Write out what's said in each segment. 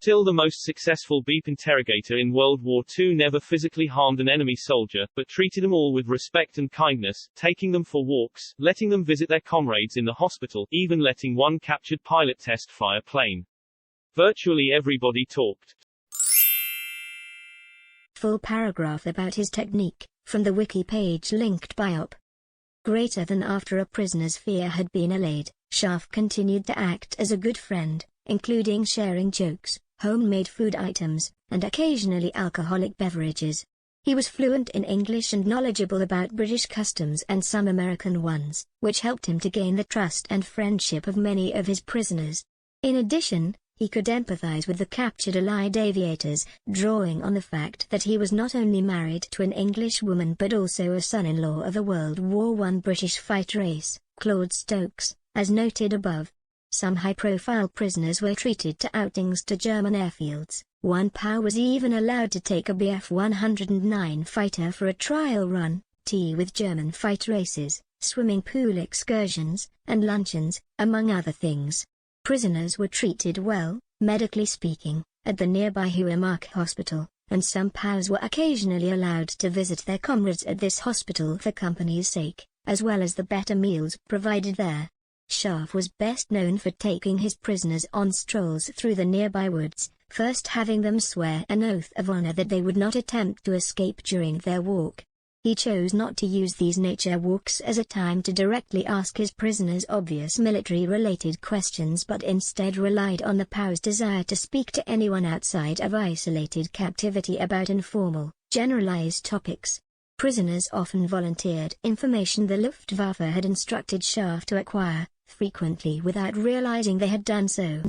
Still, the most successful beep interrogator in World War II never physically harmed an enemy soldier, but treated them all with respect and kindness, taking them for walks, letting them visit their comrades in the hospital, even letting one captured pilot test fly a plane. Virtually everybody talked. Full paragraph about his technique, from the wiki page linked biop. Greater than after a prisoner's fear had been allayed, Scharf continued to act as a good friend, including sharing jokes, homemade food items, and occasionally alcoholic beverages. He was fluent in English and knowledgeable about British customs and some American ones, which helped him to gain the trust and friendship of many of his prisoners. In addition, he could empathize with the captured Allied aviators, drawing on the fact that he was not only married to an English woman but also a son-in-law of a World War I British fighter ace, Claude Stokes, as noted above. Some high-profile prisoners were treated to outings to German airfields. One POW was even allowed to take a Bf-109 fighter for a trial run, tea with German fighter aces, swimming pool excursions, and luncheons, among other things. Prisoners were treated well, medically speaking, at the nearby Huemark Hospital, and some POWs were occasionally allowed to visit their comrades at this hospital for company's sake, as well as the better meals provided there. Scharf was best known for taking his prisoners on strolls through the nearby woods, first having them swear an oath of honor that they would not attempt to escape during their walk. He chose not to use these nature walks as a time to directly ask his prisoners obvious military-related questions but instead relied on the POW's desire to speak to anyone outside of isolated captivity about informal, generalized topics. Prisoners often volunteered information the Luftwaffe had instructed Scharf to acquire, frequently without realizing they had done so.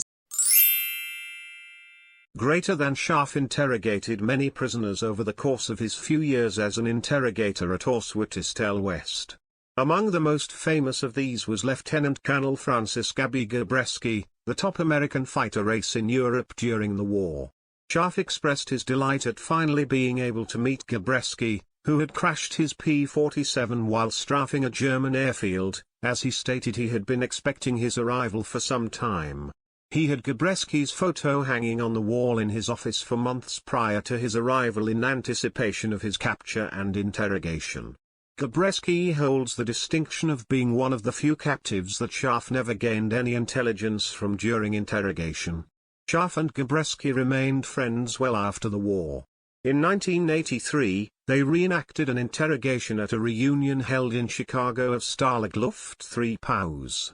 Greater than Scharf interrogated many prisoners over the course of his few years as an interrogator at Auschwitz West. Among the most famous of these was Lieutenant Colonel Francis Gaby Gabreski, the top American fighter ace in Europe during the war. Scharf expressed his delight at finally being able to meet Gabreski, who had crashed his P-47 while strafing a German airfield, as he stated he had been expecting his arrival for some time. He had Gabreski's photo hanging on the wall in his office for months prior to his arrival in anticipation of his capture and interrogation. Gabreski holds the distinction of being one of the few captives that Scharf never gained any intelligence from during interrogation. Scharf and Gabreski remained friends well after the war. In 1983, they reenacted an interrogation at a reunion held in Chicago of Stalag Luft 3 POWs.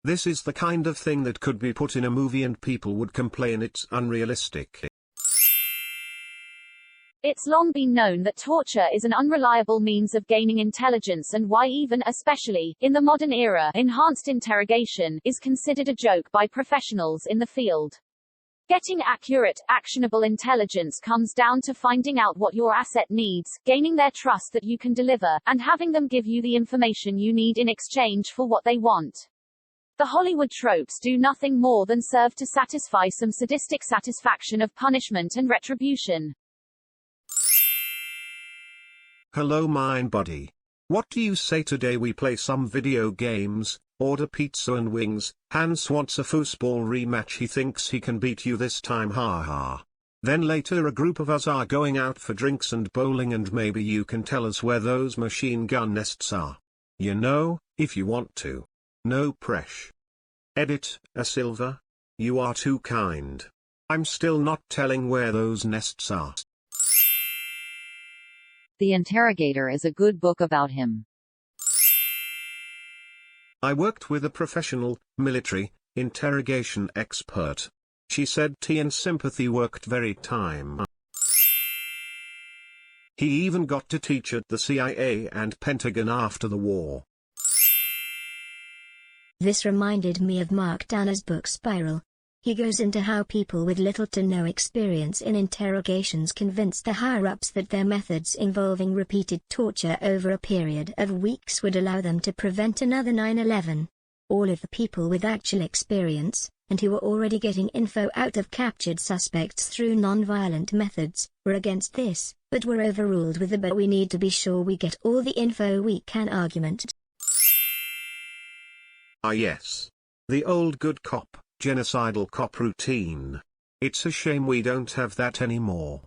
This is the kind of thing that could be put in a movie and people would complain it's unrealistic. It's long been known that torture is an unreliable means of gaining intelligence and why even, especially, in the modern era, enhanced interrogation is considered a joke by professionals in the field. Getting accurate, actionable intelligence comes down to finding out what your asset needs, gaining their trust that you can deliver, and having them give you the information you need in exchange for what they want. The Hollywood tropes do nothing more than serve to satisfy some sadistic satisfaction of punishment and retribution. Hello mine buddy. What do you say today we play some video games, order pizza and wings? Hans wants a foosball rematch, he thinks he can beat you this time, haha. Then later a group of us are going out for drinks and bowling and maybe you can tell us where those machine gun nests are. You know, if you want to. No pressure. Edit, a Silver? You are too kind. I'm still not telling where those nests are. The Interrogator is a good book about him. I worked with a professional, military, interrogation expert. She said tea and sympathy worked very time. He even got to teach at the CIA and Pentagon after the war. This reminded me of Mark Danner's book Spiral. He goes into how people with little to no experience in interrogations convinced the higher-ups that their methods involving repeated torture over a period of weeks would allow them to prevent another 9/11. All of the people with actual experience, and who were already getting info out of captured suspects through non-violent methods, were against this, but were overruled with the "but we need to be sure we get all the info we can" argument. Ah yes. The old good cop, genocidal cop routine. It's a shame we don't have that anymore.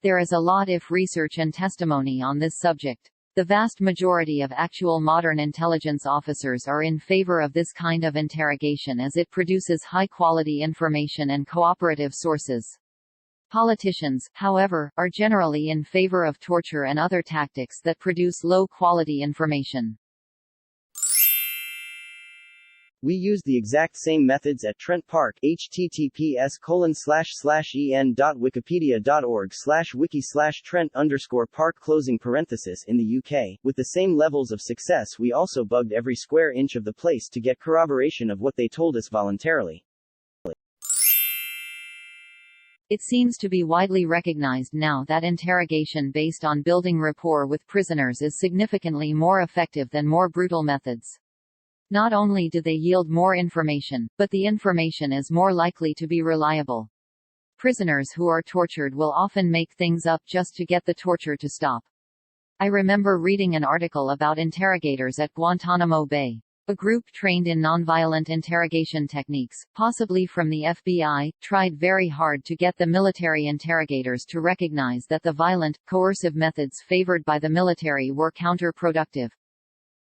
There is a lot of research and testimony on this subject. The vast majority of actual modern intelligence officers are in favor of this kind of interrogation as it produces high-quality information and cooperative sources. Politicians, however, are generally in favor of torture and other tactics that produce low-quality information. We use the exact same methods at Trent Park. https://en.wikipedia.org/wiki/Trent_Park in the UK. With the same levels of success, we also bugged every square inch of the place to get corroboration of what they told us voluntarily. It seems to be widely recognized now that interrogation based on building rapport with prisoners is significantly more effective than more brutal methods. Not only do they yield more information, but the information is more likely to be reliable. Prisoners who are tortured will often make things up just to get the torture to stop. I remember reading an article about interrogators at Guantanamo Bay. A group trained in nonviolent interrogation techniques, possibly from the FBI, tried very hard to get the military interrogators to recognize that the violent, coercive methods favored by the military were counterproductive.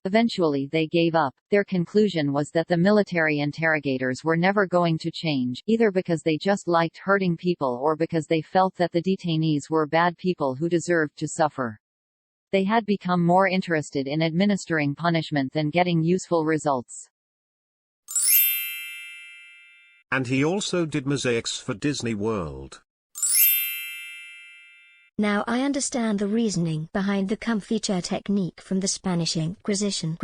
Eventually they gave up. Their conclusion was that the military interrogators were never going to change, either because they just liked hurting people or because they felt that the detainees were bad people who deserved to suffer. They had become more interested in administering punishment than getting useful results. And he also did mosaics for Disney World. Now I understand the reasoning behind the comfy chair technique from the Spanish Inquisition.